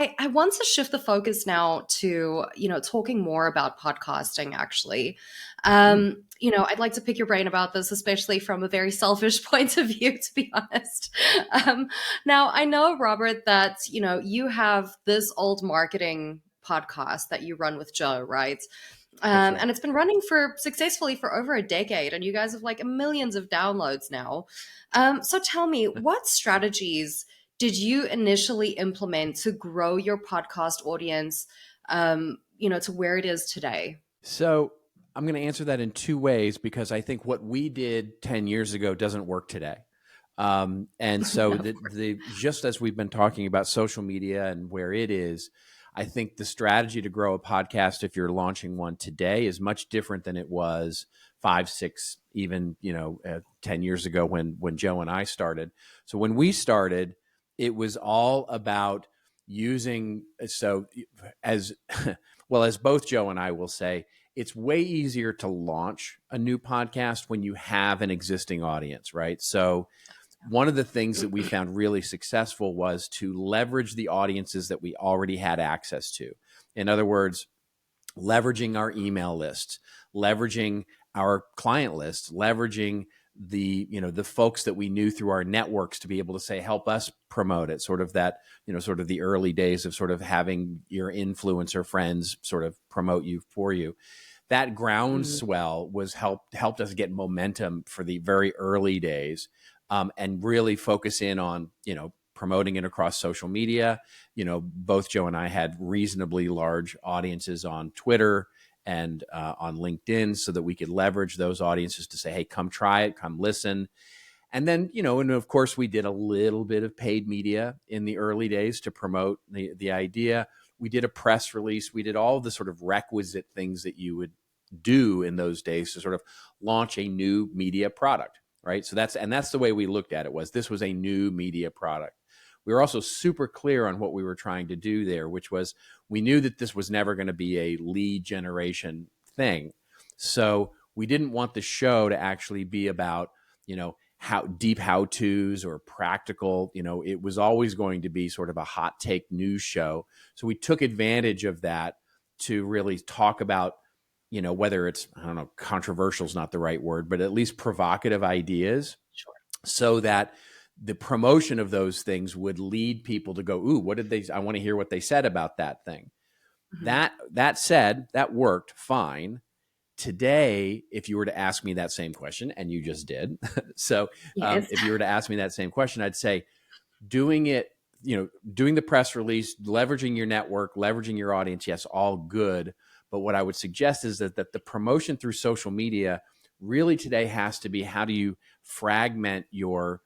I want to shift the focus now to, talking more about podcasting, actually. Mm, I'd like to pick your brain about this, especially from a very selfish point of view, to be honest. Um, Now, I know, Robert, that, you have this old marketing podcast that you run with Joe, right? that's right. And it's been running for successfully for over a decade, and you guys have like millions of downloads now. So tell me, what strategies did you initially implement to grow your podcast audience, to where it is today? So I'm going to answer that in two ways because I think what we did 10 years ago doesn't work today. And so Of course. just as we've been talking about social media and where it is, I think the strategy to grow a podcast, if you're launching one today, is much different than it was 5, 6, even 10 years ago when Joe and I started. So when we started, it was all about using as well as both Joe and I will say, it's way easier to launch a new podcast when you have an existing audience, right? So one of the things that we found really successful was to leverage the audiences that we already had access to. In other words, leveraging our email lists, leveraging our client lists, leveraging the folks that we knew through our networks to be able to say help us promote it, sort of that, sort of the early days of sort of having your influencer friends sort of promote you for you. That Mhm. groundswell was helped us get momentum for the very early days, and really focus in on promoting it across social media. Both Joe and I had reasonably large audiences on Twitter and on LinkedIn, so that we could leverage those audiences to say, hey, come try it, come listen. And then, and of course, we did a little bit of paid media in the early days to promote the idea. We did a press release. We did all the sort of requisite things that you would do in those days to sort of launch a new media product, right? So that's the way we looked at it. Was this was a new media product. We were also super clear on what we were trying to do there, which was we knew that this was never going to be a lead generation thing. So we didn't want the show to actually be about, how to's or practical. It was always going to be sort of a hot take news show. So we took advantage of that to really talk about, whether it's, I don't know, controversial is not the right word, but at least provocative ideas, Sure. so that the promotion of those things would lead people to go, ooh, what did they, I want to hear what they said about that thing. Mhm. That said, that worked fine. Today, if you were to ask me that same question, and you just did, so Yes. if you were to ask me that same question, I'd say doing it, doing the press release, leveraging your network, leveraging your audience, yes, all good. But what I would suggest is that the promotion through social media really today has to be, how do you fragment your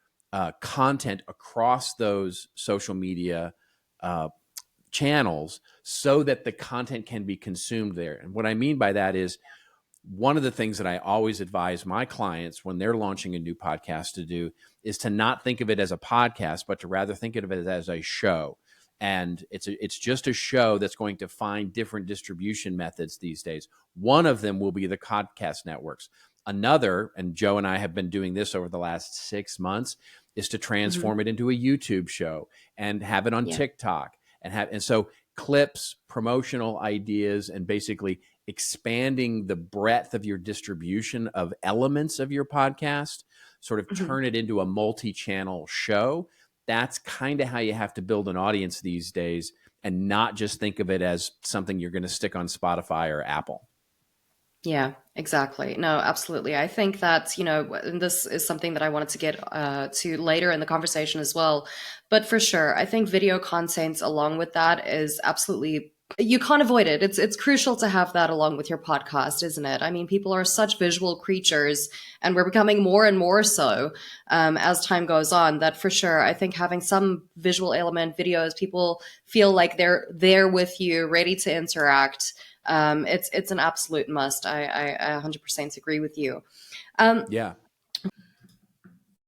content across those social media uh, channels so that the content can be consumed there. And what I mean by that is, one of the things that I always advise my clients when they're launching a new podcast to do is to not think of it as a podcast, but to rather think of it as a show. And it's just a show that's going to find different distribution methods these days. One of them will be the podcast networks. Another, and Joe and I have been doing this over the last 6 months, is to Mhm. transform it into a YouTube show and have it on Yeah. TikTok and so clips, promotional ideas, and basically expanding the breadth of your distribution of elements of your podcast, sort of Mhm. turn it into a multi-channel show. That's kind of how you have to build an audience these days, and not just think of it as something you're going to stick on Spotify or Apple. Yeah, exactly. No, absolutely. I think that, and this is something that I wanted to get to later in the conversation as well. But for sure, I think video content along with that is absolutely, you can't avoid it. It's crucial to have that along with your podcast, isn't it? I mean, people are such visual creatures, and we're becoming more and more so as time goes on. That for sure, I think having some visual element, videos, people feel like they're there with you, ready to interact. It's an absolute must. I 100% agree with you. Um, Yeah.